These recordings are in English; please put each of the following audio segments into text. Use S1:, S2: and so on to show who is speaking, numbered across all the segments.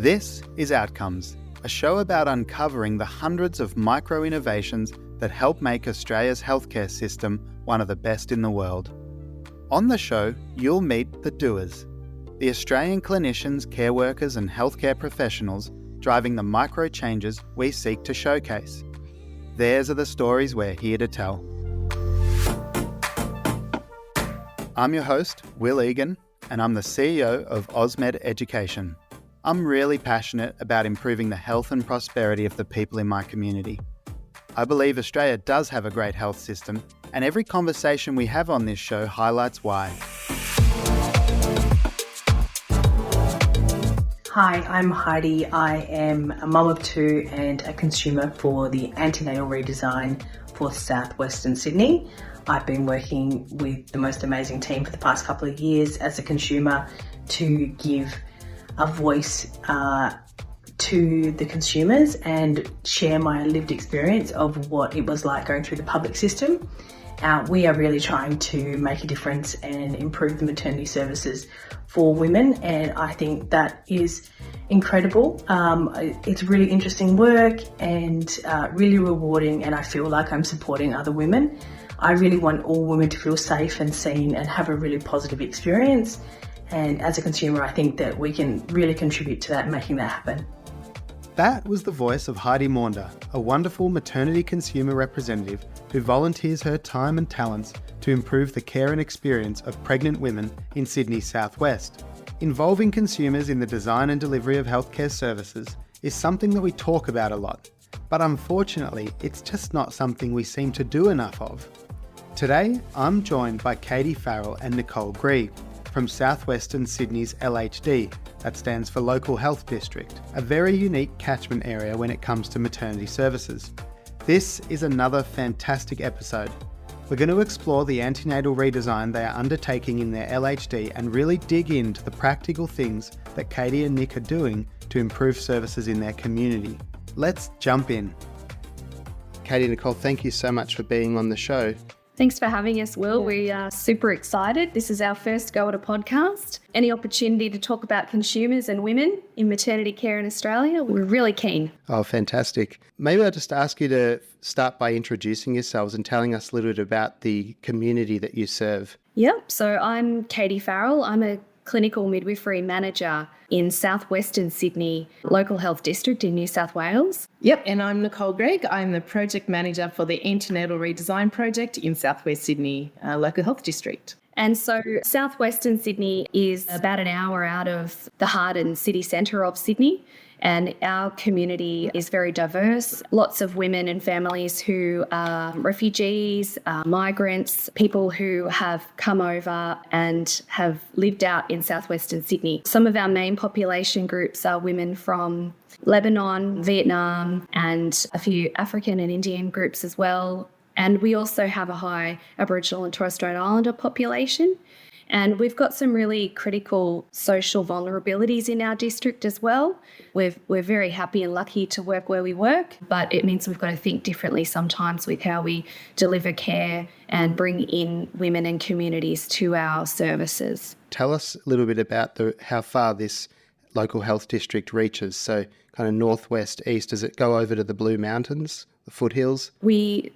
S1: This is Outcomes, a show about uncovering the hundreds of micro-innovations that help make Australia's healthcare system one of the best in the world. On the show, you'll meet the doers, the Australian clinicians, care workers and healthcare professionals driving the micro-changes we seek to showcase. Theirs are the stories we're here to tell. I'm your host, Will Egan, and I'm the CEO of AusMed Education. I'm really passionate about improving the health and prosperity of the people in my community. I believe Australia does have a great health system, and every conversation we have on this show highlights why.
S2: Hi, I'm Heidi. I am a mum of two and a consumer for the antenatal redesign for southwestern Sydney. I've been working with the most amazing team for the past couple of years as a consumer to give a voice to the consumers and share my lived experience of what it was like going through the public system. We are really trying to make a difference and improve the maternity services for women, and I think that is incredible. It's really interesting work and really rewarding, and I feel like I'm supporting other women. I really want all women to feel safe and seen and have a really positive experience. And as a consumer, I think that we can really contribute to that, making that happen.
S1: That was the voice of Heidi Maunder, a wonderful maternity consumer representative who volunteers her time and talents to improve the care and experience of pregnant women in Sydney's southwest. Involving consumers in the design and delivery of healthcare services is something that we talk about a lot, but unfortunately, it's just not something we seem to do enough of. Today, I'm joined by Katie Farrell and Nicole Greig from southwestern Sydney's LHD, that stands for Local Health District, a very unique catchment area when it comes to maternity services. This is another fantastic episode. We're going to explore the antenatal redesign they are undertaking in their LHD and really dig into the practical things that Katie and Nick are doing to improve services in their community. Let's jump in. Katie and Nicole, thank you so much for being on the show.
S3: Thanks for having us, Will. We are super excited. This is our first go at a podcast. Any opportunity to talk about consumers and women in maternity care in Australia, we're really keen.
S1: Oh, fantastic. Maybe I'll just ask you to start by introducing yourselves and telling us a little bit about the community that you serve.
S3: Yep. So I'm Katie Farrell. I'm a clinical midwifery manager in southwestern Sydney Local Health District in New South Wales.
S4: Yep, and I'm Nicole Greig. I'm the project manager for the antenatal redesign project in southwest Sydney Local Health District.
S3: And so southwestern Sydney is about an hour out of the heart and city centre of Sydney. And our community is very diverse. Lots of women and families who are refugees, migrants, people who have come over and have lived out in southwestern Sydney. Some of our main population groups are women from Lebanon, Vietnam, and a few African and Indian groups as well. And we also have a high Aboriginal and Torres Strait Islander population. And we've got some really critical social vulnerabilities in our district as well. We're very happy and lucky to work where we work, but it means we've got to think differently sometimes with how we deliver care and bring in women and communities to our services.
S1: Tell us a little bit about how far this local health district reaches. So kind of northwest, east, does it go over to the Blue Mountains, the foothills?
S3: We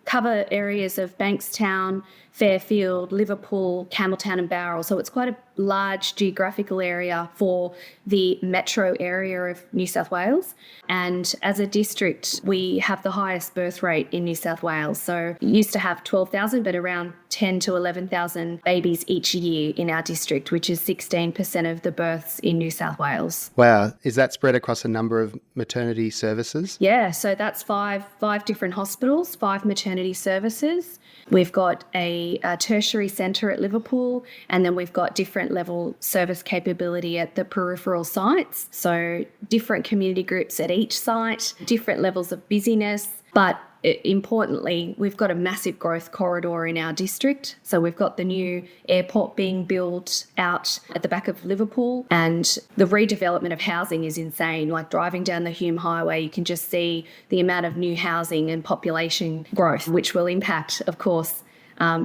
S3: cover areas of Bankstown, Fairfield, Liverpool, Campbelltown and Bowral. So it's quite a large geographical area for the metro area of New South Wales. And as a district, we have the highest birth rate in New South Wales. So it used to have 12,000, but around 10 to 11,000 babies each year in our district, which is 16% of the births in New South Wales.
S1: Wow. Is that spread across a number of maternity services?
S3: Yeah, so that's five different hospitals, 5 maternity services. We've got a tertiary centre at Liverpool, and then we've got different level service capability at the peripheral sites. So different community groups at each site, different levels of busyness, but importantly, we've got a massive growth corridor in our district. So we've got the new airport being built out at the back of Liverpool, and the redevelopment of housing is insane. Like driving down the Hume Highway, you can just see the amount of new housing and population growth, which will impact, of course,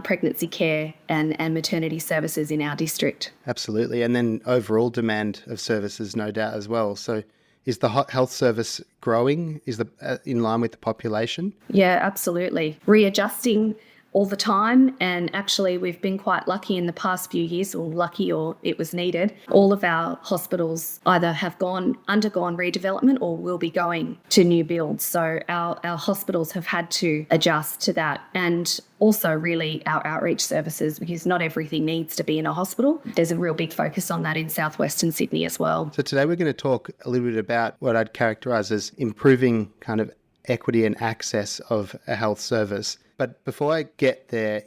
S3: pregnancy care and maternity services in our district.
S1: Absolutely. And then overall demand of services, no doubt, as well. So is the health service growing? Is in line with the population?
S3: Yeah, absolutely. Readjusting all the time, and actually we've been quite lucky in the past few years, or it was needed. All of our hospitals either have undergone redevelopment or will be going to new builds. So our hospitals have had to adjust to that, and also really our outreach services, because not everything needs to be in a hospital. There's a real big focus on that in southwestern Sydney as well.
S1: So today we're going to talk a little bit about what I'd characterise as improving kind of equity and access of a health service. But before I get there,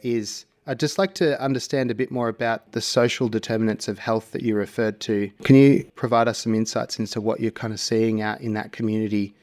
S1: I'd just like to understand a bit more about the social determinants of health that you referred to. Can you provide us some insights into what you're kind of seeing out in that community,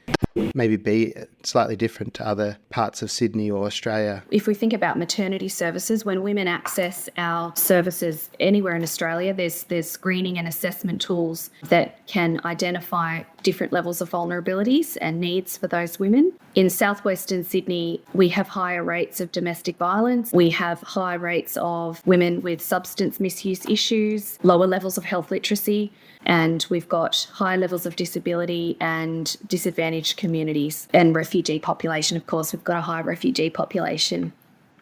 S1: maybe be slightly different to other parts of Sydney or Australia?
S3: If we think about maternity services, when women access our services anywhere in Australia, there's screening and assessment tools that can identify different levels of vulnerabilities and needs for those women. In southwestern Sydney, we have higher rates of domestic violence. We have high rates of women with substance misuse issues, lower levels of health literacy, and we've got high levels of disability and disadvantaged communities and refugee population. Of course, we've got a high refugee population.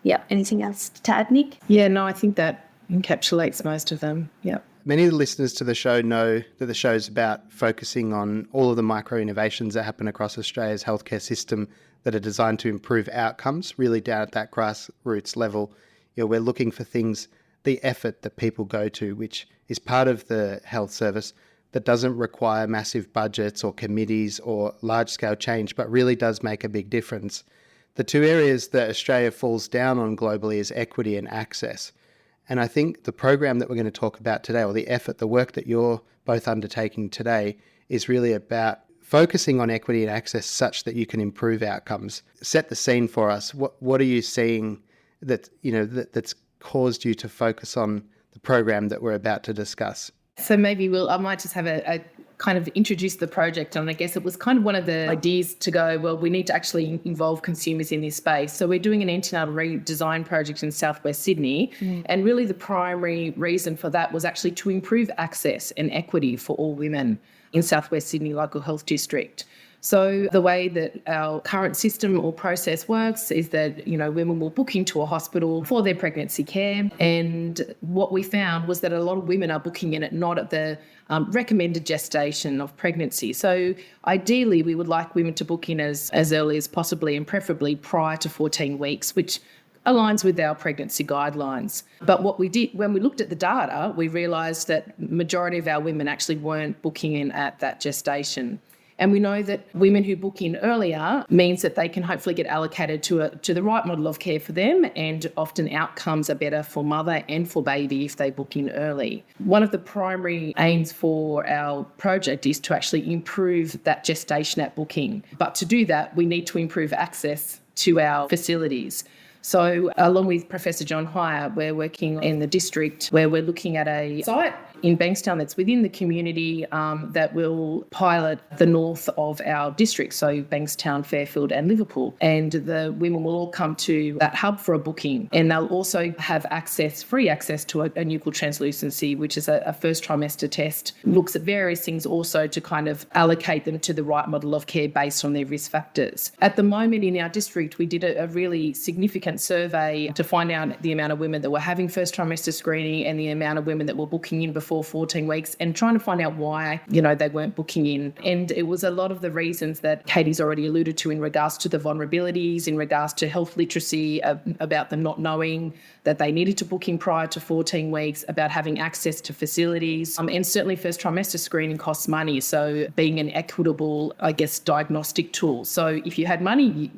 S3: Yeah. Anything else to add, Nick?
S4: Yeah, no, I think that encapsulates most of them. Yeah.
S1: Many of the listeners to the show know that the show is about focusing on all of the micro innovations that happen across Australia's healthcare system that are designed to improve outcomes, really down at that grassroots level. We're looking for things, the effort that people go to, which is part of the health service, that doesn't require massive budgets or committees or large-scale change, but really does make a big difference. The two areas that Australia falls down on globally is equity and access. And I think the program that we're going to talk about today, or the effort, the work that you're both undertaking today, is really about focusing on equity and access such that you can improve outcomes. Set the scene for us. What are you seeing that's caused you to focus on the program that we're about to discuss?
S4: So maybe I might just have a kind of introduce the project, and I guess it was kind of one of the ideas to go, well, we need to actually involve consumers in this space. So we're doing an antenatal redesign project in southwest Sydney, and really the primary reason for that was actually to improve access and equity for all women in southwest Sydney local health district. So the way that our current system or process works is that, women will book into a hospital for their pregnancy care. And what we found was that a lot of women are booking in not at the recommended gestation of pregnancy. So ideally, we would like women to book in as early as possibly, and preferably prior to 14 weeks, which aligns with our pregnancy guidelines. But what we did, when we looked at the data, we realised that majority of our women actually weren't booking in at that gestation. And we know that women who book in earlier means that they can hopefully get allocated to the right model of care for them, and often outcomes are better for mother and for baby if they book in early. One of the primary aims for our project is to actually improve that gestation at booking. But to do that, we need to improve access to our facilities. So along with Professor John Hire, we're working in the district where we're looking at a site in Bankstown that's within the community that will pilot the north of our district, so Bankstown, Fairfield and Liverpool. And the women will all come to that hub for a booking, and they'll also have free access to a nuchal translucency, which is a first trimester test. Looks at various things also to kind of allocate them to the right model of care based on their risk factors. At the moment in our district, we did a really significant survey to find out the amount of women that were having first trimester screening and the amount of women that were booking in before 14 weeks, and trying to find out why, they weren't booking in. And it was a lot of the reasons that Katie's already alluded to in regards to the vulnerabilities, in regards to health literacy, about them not knowing that they needed to book in prior to 14 weeks, about having access to facilities, and certainly first trimester screening costs money. So being an equitable, diagnostic tool. So if you had money,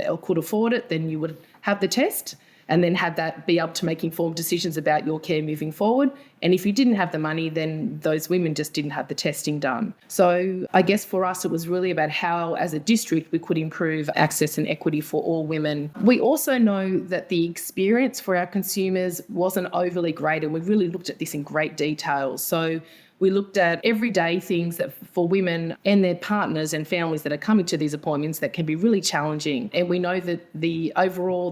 S4: or could afford it, then you would have the test, and then have that be able to make informed decisions about your care moving forward. And if you didn't have the money, then those women just didn't have the testing done. So I guess for us, it was really about how, as a district, we could improve access and equity for all women. We also know that the experience for our consumers wasn't overly great, and we really looked at this in great detail. So We looked at everyday things that for women and their partners and families that are coming to these appointments that can be really challenging. And we know that the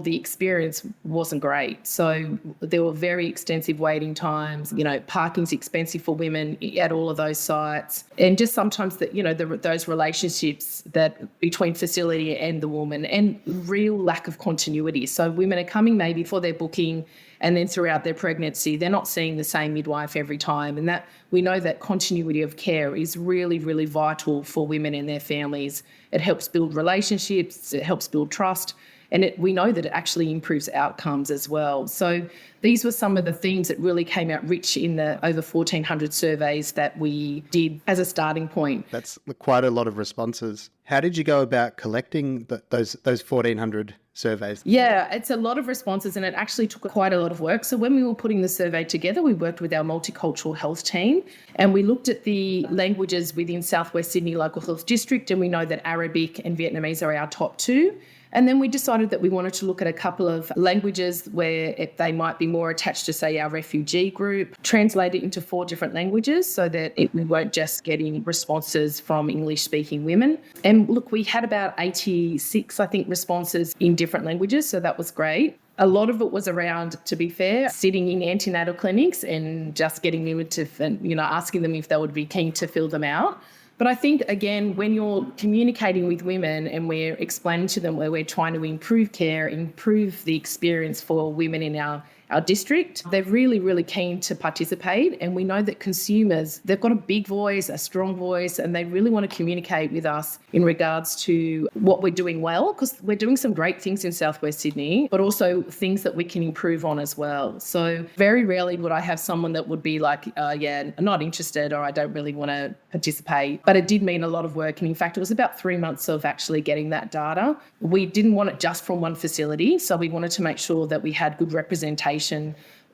S4: experience wasn't great. So there were very extensive waiting times. Parking's expensive for women at all of those sites. And just sometimes those relationships that between facility and the woman, and real lack of continuity. So women are coming maybe for their booking, and then throughout their pregnancy, they're not seeing the same midwife every time. And that we know that continuity of care is really, really vital for women and their families. It helps build relationships, it helps build trust, and we know that it actually improves outcomes as well. So these were some of the themes that really came out rich in the over 1,400 surveys that we did as a starting point.
S1: That's quite a lot of responses. How did you go about collecting those 1,400 surveys?
S4: Yeah, it's a lot of responses, and it actually took quite a lot of work. So when we were putting the survey together, we worked with our multicultural health team, and we looked at the languages within South West Sydney Local Health District, and we know that Arabic and Vietnamese are our top two. And then we decided that we wanted to look at a couple of languages where they might be more attached to, say, our refugee group, translate it into 4 different languages so that we weren't just getting responses from English-speaking women. And look, we had about 86, I think, responses in different languages, so that was great. A lot of it was around, to be fair, sitting in antenatal clinics and just getting women to, asking them if they would be keen to fill them out. But I think, again, when you're communicating with women and we're explaining to them where we're trying to improve care, improve the experience for women in our district, they're really, really keen to participate. And we know that consumers, they've got a big voice, a strong voice, and they really want to communicate with us in regards to what we're doing well, because we're doing some great things in South West Sydney, but also things that we can improve on as well. So very rarely would I have someone that would be like, I'm not interested, or I don't really want to participate. But it did mean a lot of work. And in fact, it was about 3 months of actually getting that data. We didn't want it just from one facility. So we wanted to make sure that we had good representation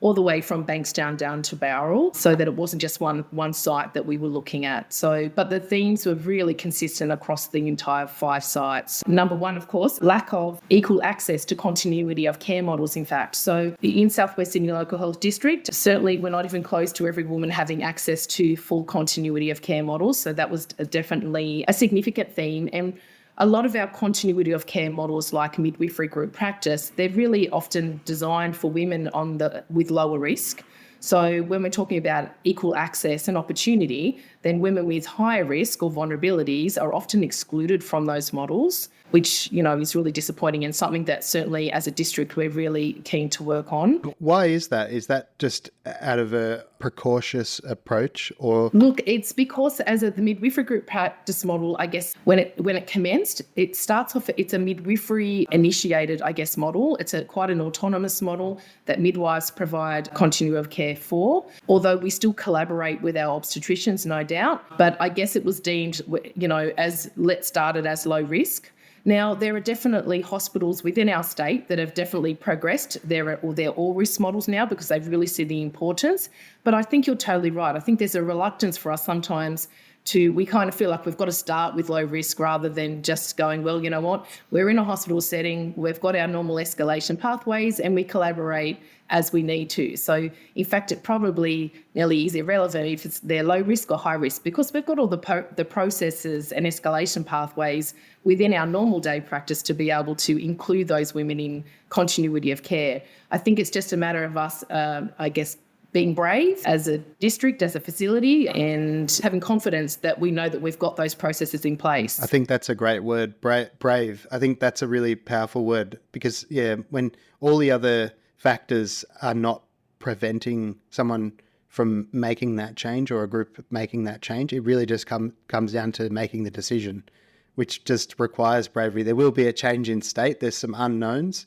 S4: all the way from Bankstown down to Bowral, so that it wasn't just one site that we were looking at. But the themes were really consistent across the entire 5 sites. Number one, of course, lack of equal access to continuity of care models, in fact. So in South West Sydney Local Health District, certainly we're not even close to every woman having access to full continuity of care models. So that was definitely a significant theme. And a lot of our continuity of care models, like midwifery group practice, they're really often designed for women with lower risk. So when we're talking about equal access and opportunity, then women with higher risk or vulnerabilities are often excluded from those models, which, is really disappointing, and something that certainly as a district we're really keen to work on.
S1: Why is that? Is that just out of a precautious approach, or?
S4: Look, it's because the midwifery group practice model, I guess, when it commenced, it starts off, it's a midwifery initiated, model. It's quite an autonomous model that midwives provide continuity of care for, although we still collaborate with our obstetricians, no doubt. But I guess it was deemed, let's start it as low risk. Now, there are definitely hospitals within our state that have definitely progressed. They're all risk models now because they really see the importance. But I think you're totally right. I think there's a reluctance for us sometimes we kind of feel like we've got to start with low risk rather than just going, well, you know what, we're in a hospital setting, we've got our normal escalation pathways, and we collaborate as we need to. So in fact, it probably nearly is irrelevant if they're low risk or high risk, because we've got all the processes and escalation pathways within our normal day practice to be able to include those women in continuity of care. I think it's just a matter of us, being brave as a district, as a facility, and having confidence that we know that we've got those processes in place.
S1: I think that's a great word, brave. I think that's a really powerful word because, when all the other factors are not preventing someone from making that change or a group making that change, it really just comes down to making the decision, which just requires bravery. There will be a change in state. There's some unknowns,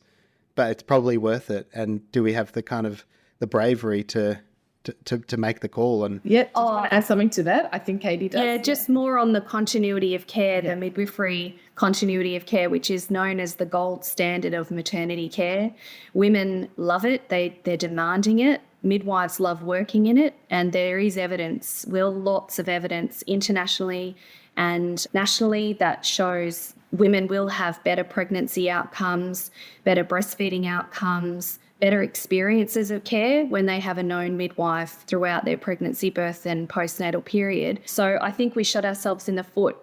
S1: but it's probably worth it. And do we have the kind of the bravery to make the call? And
S4: do you want to add something to that? I think Katie does.
S3: Yeah, just more on the continuity of care, the midwifery continuity of care, which is known as the gold standard of maternity care. Women love it. They're demanding it. Midwives love working in it. And there is evidence, lots of evidence internationally and nationally that shows women will have better pregnancy outcomes, better breastfeeding outcomes, better experiences of care when they have a known midwife throughout their pregnancy, birth and postnatal period. So I think we shot ourselves in the foot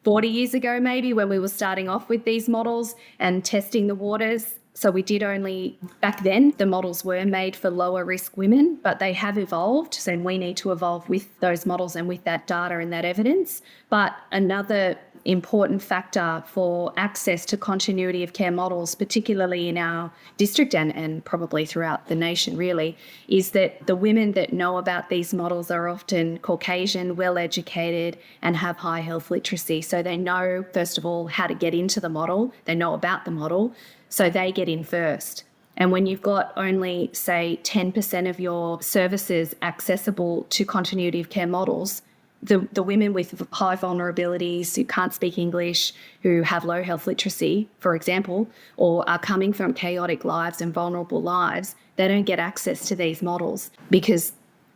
S3: 40 years ago maybe when we were starting off with these models and testing the waters. So we did only, back then, the models were made for lower risk women, but they have evolved. So we need to evolve with those models and with that data and that evidence. But another important factor for access to continuity of care models, particularly in our district and probably throughout the nation really, is that the women that know about these models are often Caucasian, well-educated and have high health literacy. So they know, first of all, how to get into the model. They know about the model. So they get in first. And when you've got only, say, 10% of your services accessible to continuity of care models, the women with high vulnerabilities who can't speak English, who have low health literacy, for example, or are coming from chaotic lives and vulnerable lives, they don't get access to these models because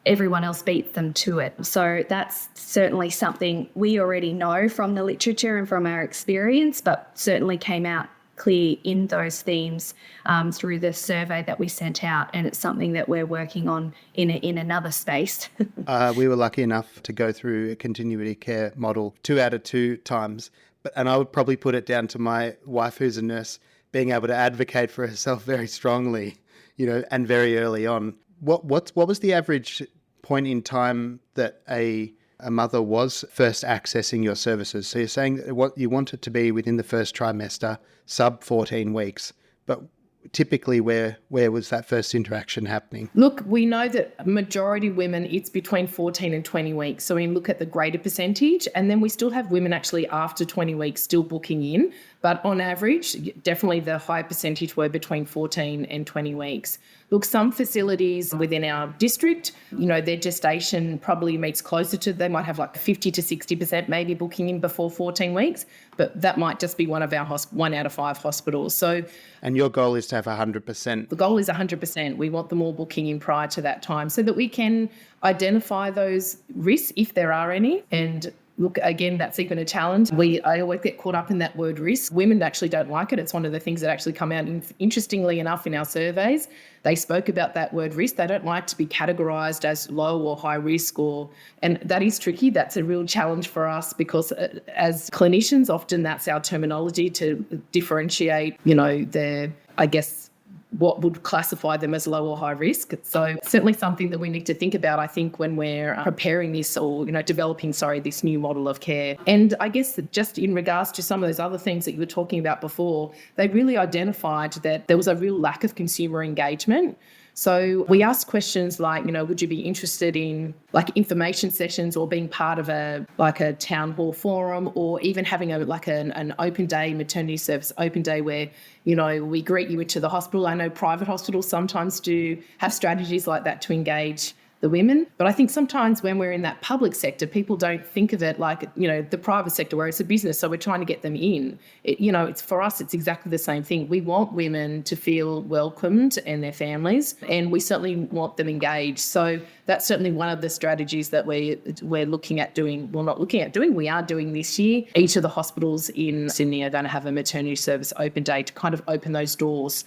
S3: everyone else beats them to it. So that's certainly something we already know from the literature and from our experience, but certainly came out clear in those themes through the survey that we sent out, and it's something that we're working on in another space.
S1: We were lucky enough to go through a continuity care model 2 out of 2 times, and I would probably put it down to my wife, who's a nurse, being able to advocate for herself very strongly, and very early on. What was the average point in time that a mother was first accessing your services? So you're saying that what you want it to be within the first trimester, sub 14 weeks, but typically where was that first interaction happening?
S4: Look, we know that majority women, it's between 14 and 20 weeks. So we look at the greater percentage, and then we still have women actually after 20 weeks still booking in. But on average, definitely the high percentage were between 14 and 20 weeks. Look, some facilities within our district, their gestation probably meets closer to, they might have like 50 to 60% maybe booking in before 14 weeks, but that might just be one of our 1 out of 5 hospitals. So,
S1: and your goal is to have 100%?
S4: The goal is 100%. We want them all booking in prior to that time so that we can identify those risks if there are any. And look, again, that's even a challenge. I always get caught up in that word risk. Women actually don't like it. It's one of the things that actually come out, interestingly enough, in our surveys. They spoke about that word risk. They don't like to be categorised as low or high risk, and that is tricky. That's a real challenge for us because as clinicians, often that's our terminology to differentiate, what would classify them as low or high risk. So certainly something that we need to think about, I think, when we're preparing this or, developing, this new model of care. And I guess that just in regards to some of those other things that you were talking about before, they really identified that there was a real lack of consumer engagement. So we asked questions like, would you be interested in information sessions or being part of a town hall forum, or even having an open day, maternity service open day where, we greet you into the hospital. I know private hospitals sometimes do have strategies like that to engage the women. But I think sometimes when we're in that public sector, people don't think of it like, the private sector where it's a business. So we're trying to get them in. It's for us, it's exactly the same thing. We want women to feel welcomed and their families, and we certainly want them engaged. So that's certainly one of the strategies that we're looking at doing. Well, not looking at doing, we are doing this year. Each of the hospitals in Sydney are going to have a maternity service open day to kind of open those doors.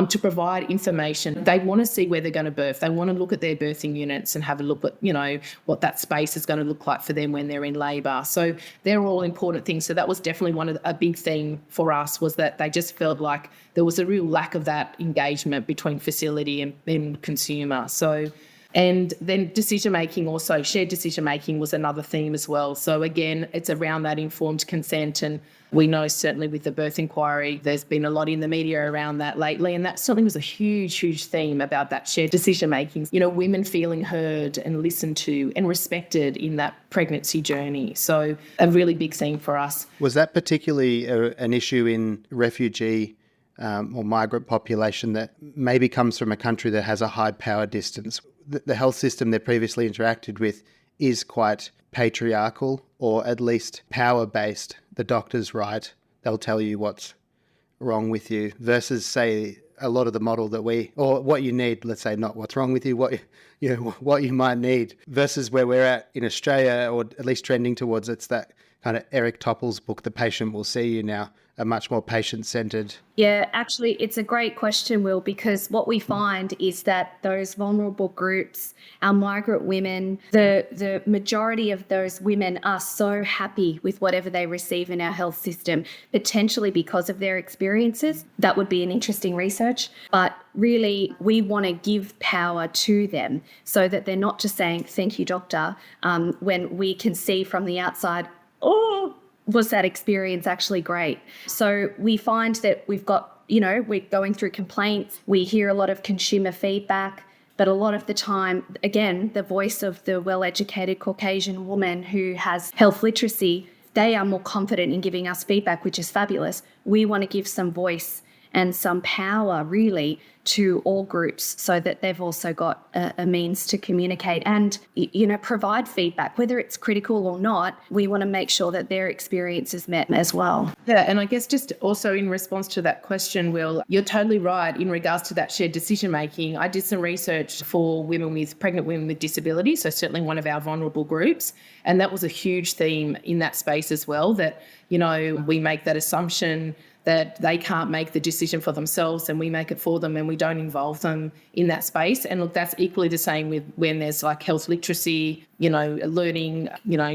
S4: To provide information. They want to see where they're going to birth. They want to look at their birthing units and have a look at, what that space is going to look like for them when they're in labour. So they're all important things. So that was definitely a big theme for us, was that they just felt like there was a real lack of that engagement between facility and consumer. So, and then decision-making also, shared decision-making was another theme as well. So again, it's around that informed consent, and we know certainly with the birth inquiry, there's been a lot in the media around that lately, and that certainly was a huge, huge theme about that shared decision-making. Women feeling heard and listened to and respected in that pregnancy journey. So a really big theme for us.
S1: Was that particularly an issue in refugee or migrant population that maybe comes from a country that has a high power distance? The health system they previously interacted with is quite patriarchal, or at least power-based. The doctor's right, they'll tell you what's wrong with you, versus, say, a lot of the model that or what you need, let's say, not what's wrong with you, what you might need, versus where we're at in Australia, or at least trending towards, it's that kind of Eric Topple's book, The Patient Will See You now, a much more patient-centred?
S3: Yeah, actually, it's a great question, Will, because what we find is that those vulnerable groups, our migrant women, the majority of those women are so happy with whatever they receive in our health system, potentially because of their experiences. That would be an interesting research. But really, we want to give power to them so that they're not just saying, thank you, doctor, when we can see from the outside, oh, was that experience actually great? So we find that we've got, we're going through complaints. We hear a lot of consumer feedback, but a lot of the time, again, the voice of the well-educated Caucasian woman who has health literacy, they are more confident in giving us feedback, which is fabulous. We want to give some voice and some power really to all groups so that they've also got a means to communicate and, provide feedback. Whether it's critical or not, we want to make sure that their experience is met as well.
S4: Yeah, and I guess just also in response to that question, Will, you're totally right in regards to that shared decision-making. I did some research for pregnant women with disability, so certainly one of our vulnerable groups, and that was a huge theme in that space as well, that, we make that assumption that they can't make the decision for themselves and we make it for them and we don't involve them in that space. And look, that's equally the same with when there's like health literacy, learning,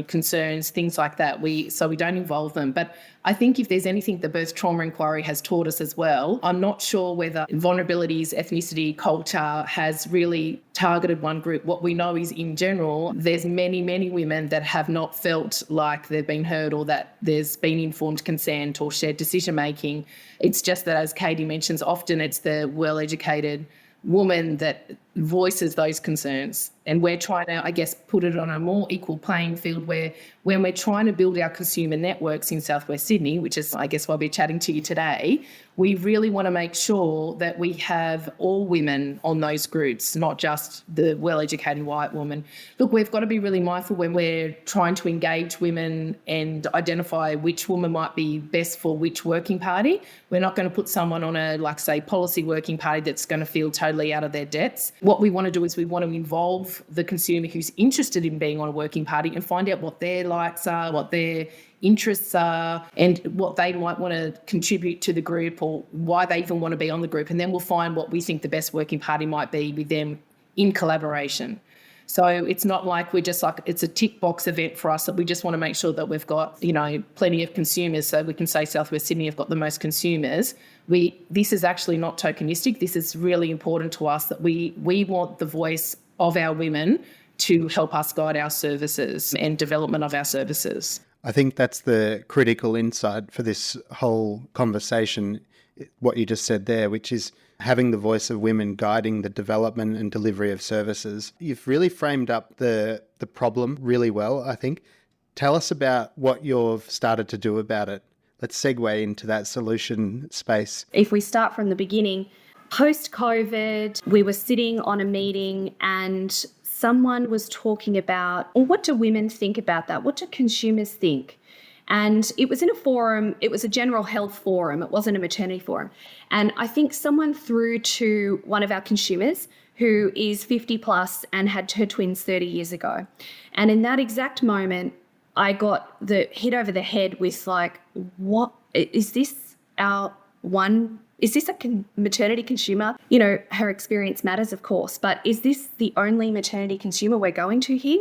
S4: concerns, things like that. So we don't involve them. But I think if there's anything the birth trauma inquiry has taught us as well, I'm not sure whether vulnerabilities, ethnicity, culture has really targeted one group. What we know is in general, there's many, many women that have not felt like they've been heard or that there's been informed consent or shared decision making. It's just that, as Katie mentions, often it's the well-educated woman that voices those concerns. And we're trying to, I guess, put it on a more equal playing field where when we're trying to build our consumer networks in Southwest Sydney, which is, I guess, why we're chatting to you today, we really want to make sure that we have all women on those groups, not just the well-educated white woman. Look, we've got to be really mindful when we're trying to engage women and identify which woman might be best for which working party. We're not going to put someone on a, policy working party that's going to feel totally out of their depths. What we want to do is we want to involve the consumer who's interested in being on a working party and find out what their likes are, what their interests are, and what they might want to contribute to the group or why they even want to be on the group. And then we'll find what we think the best working party might be with them in collaboration. So it's not like we're just it's a tick box event for us that we just want to make sure that we've got, plenty of consumers so we can say Southwest Sydney have got the most consumers. This is actually not tokenistic. This is really important to us that we want the voice of our women to help us guide our services and development of our services.
S1: I think that's the critical insight for this whole conversation, what you just said there, which is having the voice of women guiding the development and delivery of services. You've really framed up the problem really well, I think. Tell us about what you've started to do about it. Let's segue into that solution space.
S3: If we start from the beginning, post-COVID, we were sitting on a meeting and someone was talking about, well, what do women think about that? What do consumers think? And it was in a forum, it was a general health forum, it wasn't a maternity forum. And I think someone threw to one of our consumers who is 50 plus and had her twins 30 years ago. And in that exact moment, I got the hit over the head with what, is this our one, is this a maternity consumer? Her experience matters, of course, but is this the only maternity consumer we're going to here?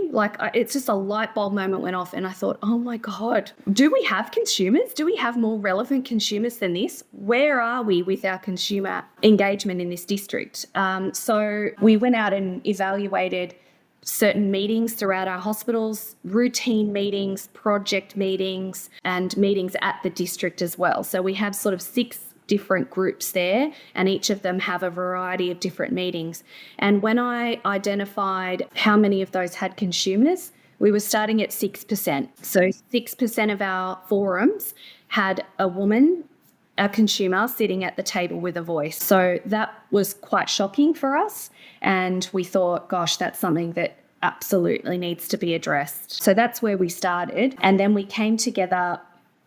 S3: It's just a light bulb moment went off and I thought, oh my God, do we have consumers? Do we have more relevant consumers than this? Where are we with our consumer engagement in this district? So we went out and evaluated certain meetings throughout our hospitals, routine meetings, project meetings, and meetings at the district as well. So we have sort of 6 different groups there, and each of them have a variety of different meetings. And when I identified how many of those had consumers, we were starting at 6%. So 6% of our forums had a woman, a consumer, sitting at the table with a voice. So that was quite shocking for us. And we thought, gosh, that's something that absolutely needs to be addressed. So that's where we started. And then we came together,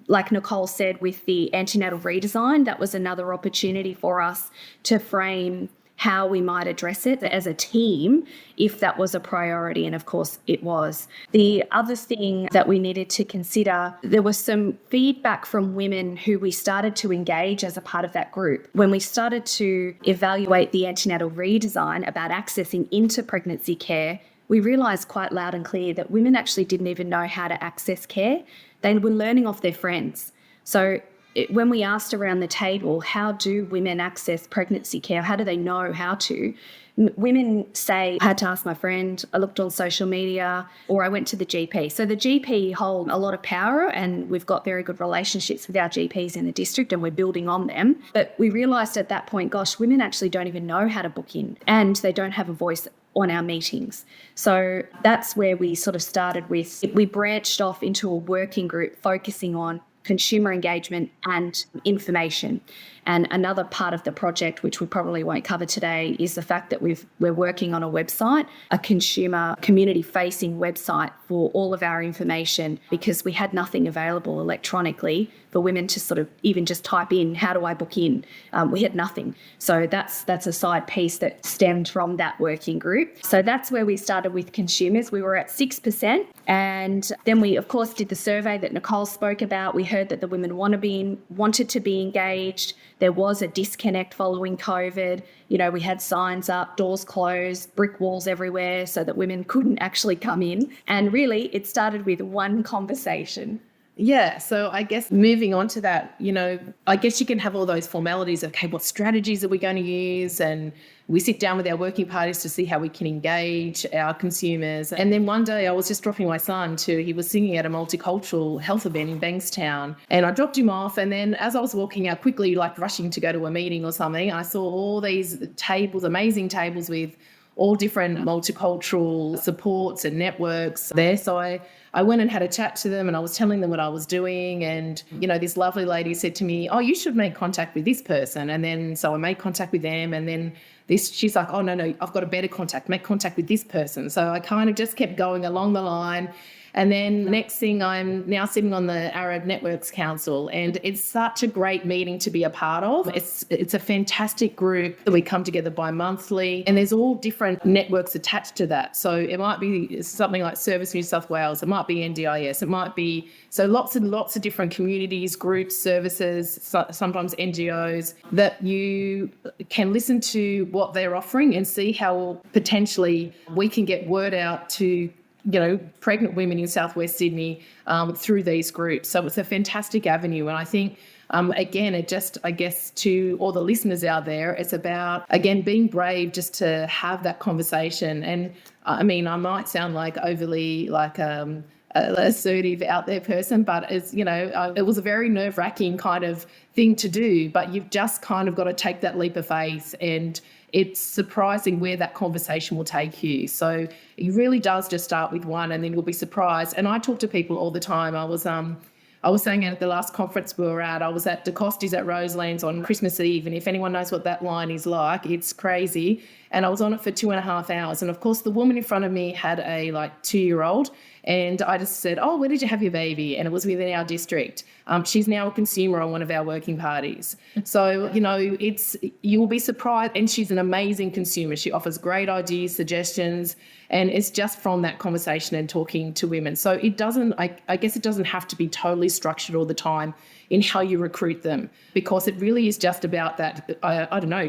S3: like Nicole said, with the antenatal redesign. That was another opportunity for us to frame how we might address it as a team if that was a priority. And of course it was. The other thing that we needed to consider, there was some feedback from women who we started to engage as a part of that group. When we started to evaluate the antenatal redesign about accessing into pregnancy care, we realised quite loud and clear that women actually didn't even know how to access care. They were learning off their friends. So when we asked around the table, how do women access pregnancy care? How do they know how to? Women say, I had to ask my friend, I looked on social media, or I went to the GP. So the GP hold a lot of power, and we've got very good relationships with our GPs in the district, and we're building on them. But we realised at that point, gosh, women actually don't even know how to book in, and they don't have a voice on our meetings. So that's where we sort of started with, we branched off into a working group focusing on consumer engagement and information. And another part of the project, which we probably won't cover today, is the fact that we're working on a website, a consumer community-facing website for all of our information, because we had nothing available electronically for women to sort of even just type in, how do I book in? We had nothing. So that's a side piece that stemmed from that working group. So that's where we started with consumers. We were at 6%. And then we, of course, did the survey that Nicole spoke about. We heard that the women wanted to be engaged. There was a disconnect following COVID. You know, we had signs up, doors closed, brick walls everywhere so that women couldn't actually come in. And really, it started with one conversation.
S4: Yeah, so I guess moving on to that, you know, I guess you can have all those formalities of, okay, what strategies are we going to use? And we sit down with our working parties to see how we can engage our consumers. And then one day I was just dropping my son he was singing at a multicultural health event in Bankstown. And I dropped him off. And then as I was walking out quickly, like rushing to go to a meeting or something, I saw all these tables, amazing tables with all different multicultural supports and networks there. So I went and had a chat to them, and I was telling them what I was doing. And, you know, this lovely lady said to me, oh, you should make contact with this person. And then so I made contact with them. And then she's like, oh, no, I've got a better contact. Make contact with this person. So I kind of just kept going along the line. And then next thing, I'm now sitting on the Arab Networks Council, and it's such a great meeting to be a part of. It's a fantastic group that we come together bi-monthly, and there's all different networks attached to that. So it might be something like Service New South Wales, it might be NDIS, it might be so lots and lots of different communities, groups, services, sometimes NGOs, that you can listen to what they're offering and see how potentially we can get word out to pregnant women in Southwest Sydney through these groups. So it's a fantastic avenue. And I think, again, I guess to all the listeners out there, it's about, again, being brave just to have that conversation. And I mean, I might sound like overly assertive out there person, but it's, it was a very nerve-wracking kind of thing to do, but you've just kind of got to take that leap of faith, and it's surprising where that conversation will take you. So it really does just start with one, and then you'll be surprised. And I talk to people all the time. I was saying at the last conference we were at, I was at DeCosti's at Roselands on Christmas Eve, and if anyone knows what that line is like, it's crazy. And I was on it for 2.5 hours. And of course, the woman in front of me had a 2-year-old. And I just said, oh, where did you have your baby? And it was within our district. She's now a consumer on one of our working parties. So, you'll be surprised. And she's an amazing consumer. She offers great ideas, suggestions, and it's just from that conversation and talking to women. So it doesn't, I guess it doesn't have to be totally structured all the time in how you recruit them, because it really is just about that,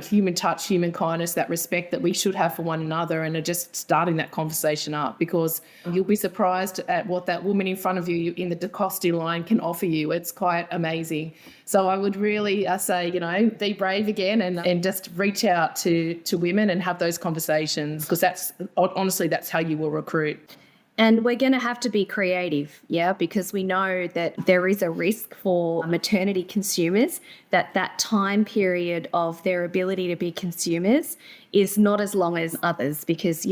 S4: human touch, human kindness, that respect that we should have for one another, and just starting that conversation up, because you'll be surprised at what that woman in front of you in the DeCosti line can offer you. It's quite amazing. So I would really say, be brave again and just reach out to women and have those conversations, because that's how you will recruit.
S3: And we're going to have to be creative, because we know that there is a risk for maternity consumers, that time period of their ability to be consumers is not as long as others, because,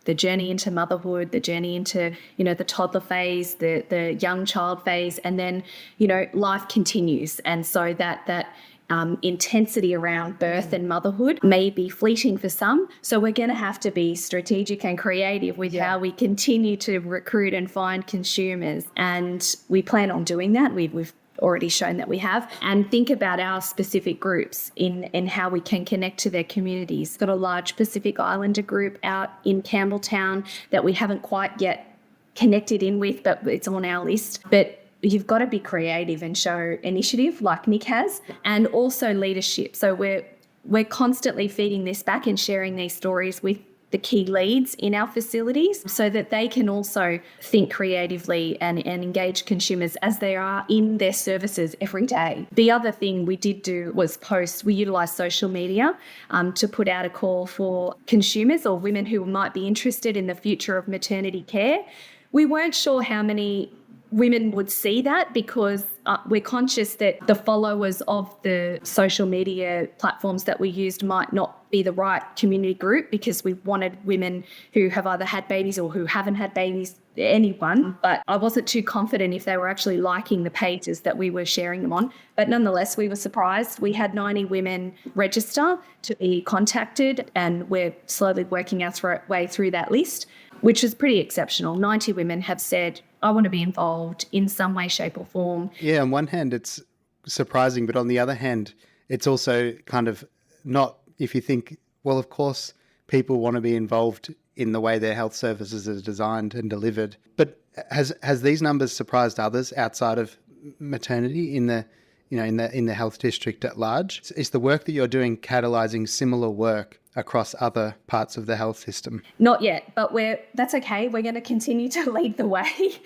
S3: the journey into motherhood, the journey into, the toddler phase, the young child phase, and then, life continues. And so that intensity around birth and motherhood may be fleeting for some. So we're going to have to be strategic and creative with how we continue to recruit and find consumers. And we plan on doing that. We've already shown that we have, and think about our specific groups in how we can connect to their communities. Got a large Pacific Islander group out in Campbelltown that we haven't quite yet connected in with, but it's on our list. But you've got to be creative and show initiative like Nick has, and also leadership. So we're constantly feeding this back and sharing these stories with the key leads in our facilities so that they can also think creatively and engage consumers as they are in their services every day. The other thing we did do was we utilised social media to put out a call for consumers or women who might be interested in the future of maternity care. We weren't sure how many women would see that because we're conscious that the followers of the social media platforms that we used might not be the right community group, because we wanted women who have either had babies or who haven't had babies, anyone. But I wasn't too confident if they were actually liking the pages that we were sharing them on. But nonetheless, we were surprised. We had 90 women register to be contacted, and we're slowly working our way through that list, which is pretty exceptional. 90 women have said, I want to be involved in some way, shape or form.
S1: Yeah, on one hand, it's surprising, but on the other hand, it's also kind of not, if you think, well, of course, people want to be involved in the way their health services are designed and delivered. But has these numbers surprised others outside of maternity in the health district at large? Is the work that you're doing catalysing similar work across other parts of the health system?
S3: Not yet, but that's okay. We're going to continue to lead the way.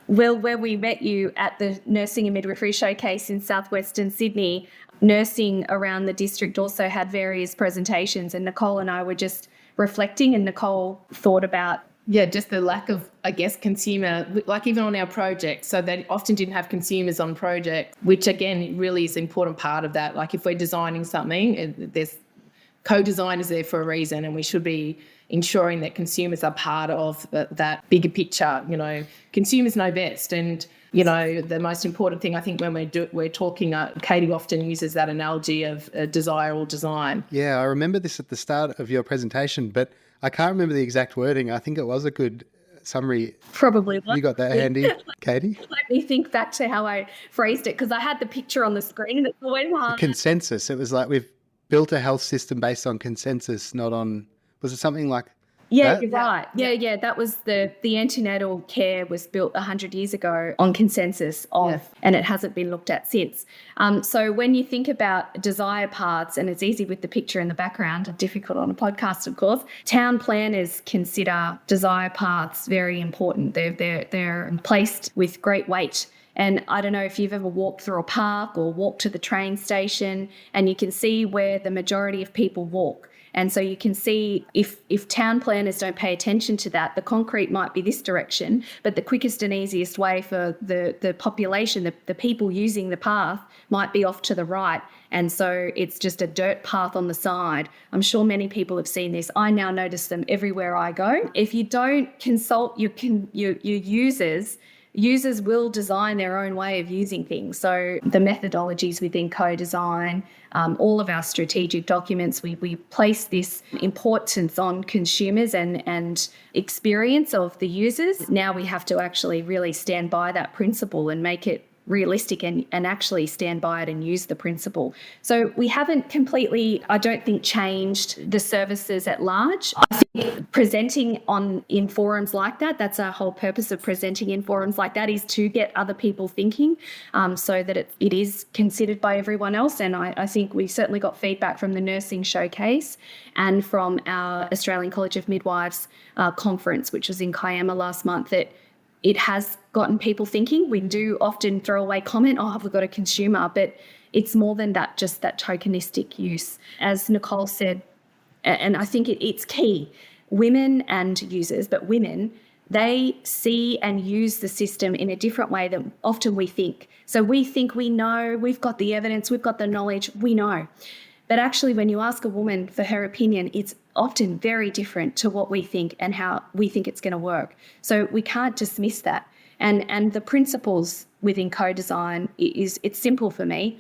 S3: Where we met you at the Nursing and Midwifery Showcase in southwestern Sydney, nursing around the district also had various presentations, and Nicole and I were just reflecting, and Nicole thought about
S4: just the lack of, I guess, consumer, like even on our project. So they often didn't have consumers on project, which again really is an important part of that. Like if we're designing something, there's co-design is there for a reason, and we should be ensuring that consumers are part of that bigger picture. Consumers know best, and the most important thing I think when we're talking, Katie often uses that analogy of desire or design.
S1: Yeah, I remember this at the start of your presentation, but I can't remember the exact wording. I think it was a good summary.
S3: Probably.
S1: You got that handy, Katie?
S3: Let me think back to how I phrased it, because I had the picture on the screen and it's always hard.
S1: Consensus. It was like we've built a health system based on consensus, not on, was it something like
S3: Yeah,
S1: that?
S3: you're right. Yeah. That was the antenatal care was built 100 years ago on consensus and it hasn't been looked at since. So when you think about desire paths, and it's easy with the picture in the background, difficult on a podcast, of course, town planners consider desire paths very important. They're placed with great weight. And I don't know if you've ever walked through a park or walked to the train station, and you can see where the majority of people walk. And so you can see if town planners don't pay attention to that, the concrete might be this direction, but the quickest and easiest way for the population, the people using the path, might be off to the right. And so it's just a dirt path on the side. I'm sure many people have seen this. I now notice them everywhere I go. If you don't consult your users will design their own way of using things. So the methodologies within co-design, all of our strategic documents, we place this importance on consumers and experience of the users. Now we have to actually really stand by that principle and make it realistic and actually stand by it and use the principle. So we haven't completely, I don't think, changed the services at large. I think presenting in forums like that, that's our whole purpose of presenting in forums like that, is to get other people thinking so that it is considered by everyone else. And I think we certainly got feedback from the Nursing Showcase and from our Australian College of Midwives conference, which was in Kiama last month, that it has gotten people thinking. We do often throw away comment, have we got a consumer? But it's more than that, just that tokenistic use. As Nicole said, and I think it's key, women and users, but women, they see and use the system in a different way than often we think. So we think we know, we've got the evidence, we've got the knowledge, we know. But actually, when you ask a woman for her opinion, it's often very different to what we think and how we think it's going to work. So we can't dismiss that. And the principles within co-design it's simple for me.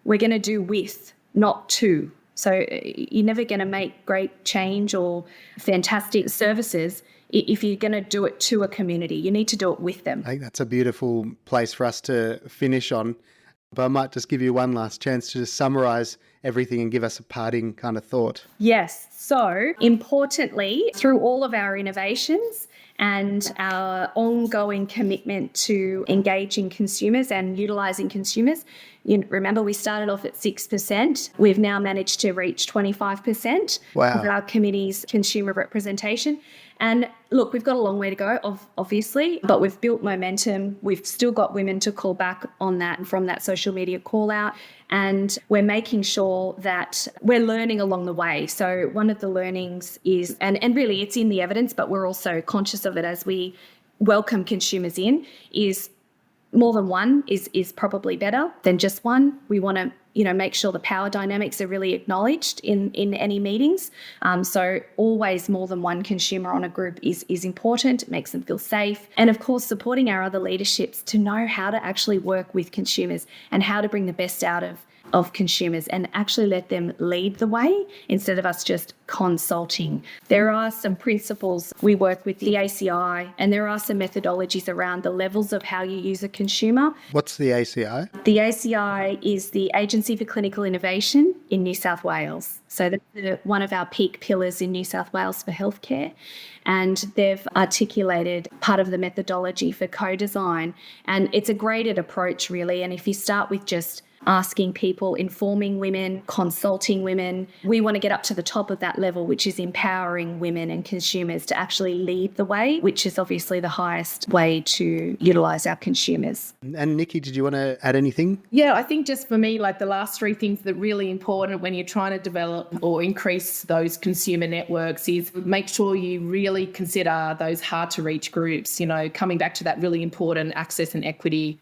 S3: We're going to do with, not to. So you're never going to make great change or fantastic services if you're going to do it to a community, you need to do it with them.
S1: I think that's a beautiful place for us to finish on. But I might just give you one last chance to just summarise everything and give us a parting kind of thought.
S3: Yes. So importantly, through all of our innovations and our ongoing commitment to engaging consumers and utilising consumers, remember we started off at 6%. We've now managed to reach 25%
S1: Wow.
S3: of our committee's consumer representation. And look, we've got a long way to go, obviously, but we've built momentum. We've still got women to call back on that from that social media call out. And we're making sure that we're learning along the way. So one of the learnings is, and really it's in the evidence, but we're also conscious of it as we welcome consumers in, is more than one is probably better than just one. We want to make sure the power dynamics are really acknowledged in any meetings. So always more than one consumer on a group is important. It makes them feel safe. And of course, supporting our other leaderships to know how to actually work with consumers and how to bring the best out of consumers and actually let them lead the way instead of us just consulting. There are some principles. We work with the ACI, and there are some methodologies around the levels of how you use a consumer.
S1: What's the ACI?
S3: The ACI is the Agency for Clinical Innovation in New South Wales. So that's one of our peak pillars in New South Wales for healthcare. And they've articulated part of the methodology for co-design. And it's a graded approach, really. And if you start with just asking people, informing women, consulting women, we want to get up to the top of that level, which is empowering women and consumers to actually lead the way, which is obviously the highest way to utilise our consumers.
S1: And Nikki, did you want to add anything?
S4: Yeah, I think just for me, like the last three things that are really important when you're trying to develop or increase those consumer networks is make sure you really consider those hard to reach groups, coming back to that really important access and equity.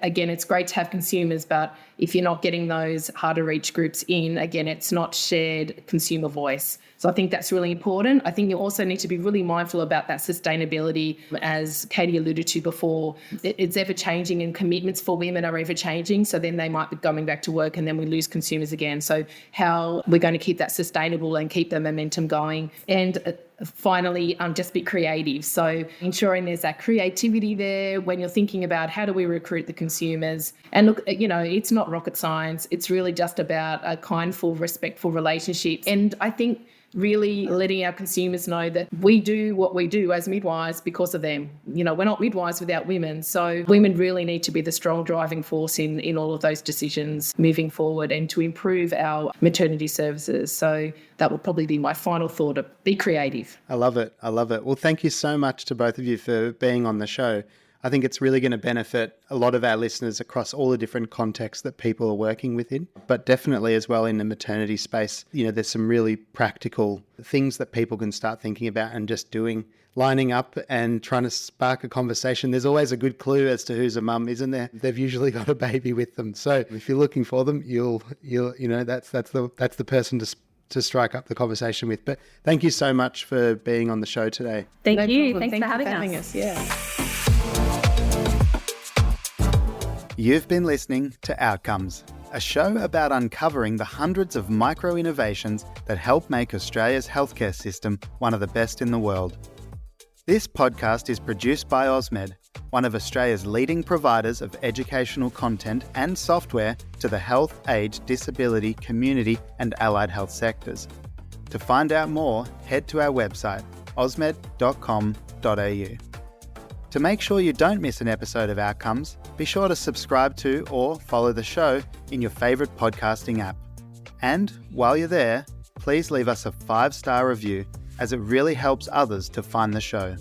S4: Again, it's great to have consumers, but if you're not getting those hard to reach groups in, again, it's not shared consumer voice. So I think that's really important. I think you also need to be really mindful about that sustainability. As Katie alluded to before, it's ever changing and commitments for women are ever changing. So then they might be going back to work and then we lose consumers again. So how we're going to keep that sustainable and keep the momentum going. And finally, just be creative. So ensuring there's that creativity there when you're thinking about how do we recruit the consumers. And look, it's not rocket science. It's really just about a kindful, respectful relationship. And I think really letting our consumers know that we do what we do as midwives because of them. We're not midwives without women. So women really need to be the strong driving force in all of those decisions moving forward and to improve our maternity services. So that would probably be my final thought, of be creative.
S1: I love it. Well, thank you so much to both of you for being on the show. I think it's really going to benefit a lot of our listeners across all the different contexts that people are working within, but definitely as well in the maternity space. There's some really practical things that people can start thinking about and just doing, lining up and trying to spark a conversation. There's always a good clue as to who's a mum, isn't there? They've usually got a baby with them. So if you're looking for them, that's the person to strike up the conversation with. But thank you so much for being on the show today.
S3: Thank you.
S4: Problem.
S3: Thanks for having us.
S4: Yeah.
S1: You've been listening to Outcomes, a show about uncovering the hundreds of micro-innovations that help make Australia's healthcare system one of the best in the world. This podcast is produced by AusMed, one of Australia's leading providers of educational content and software to the health, aged, disability, community and allied health sectors. To find out more, head to our website, ausmed.com.au. To make sure you don't miss an episode of Outcomes, be sure to subscribe to or follow the show in your favourite podcasting app. And while you're there, please leave us a 5-star review as it really helps others to find the show.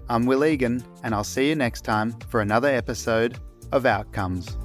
S1: I'm Will Egan, and I'll see you next time for another episode of Outcomes.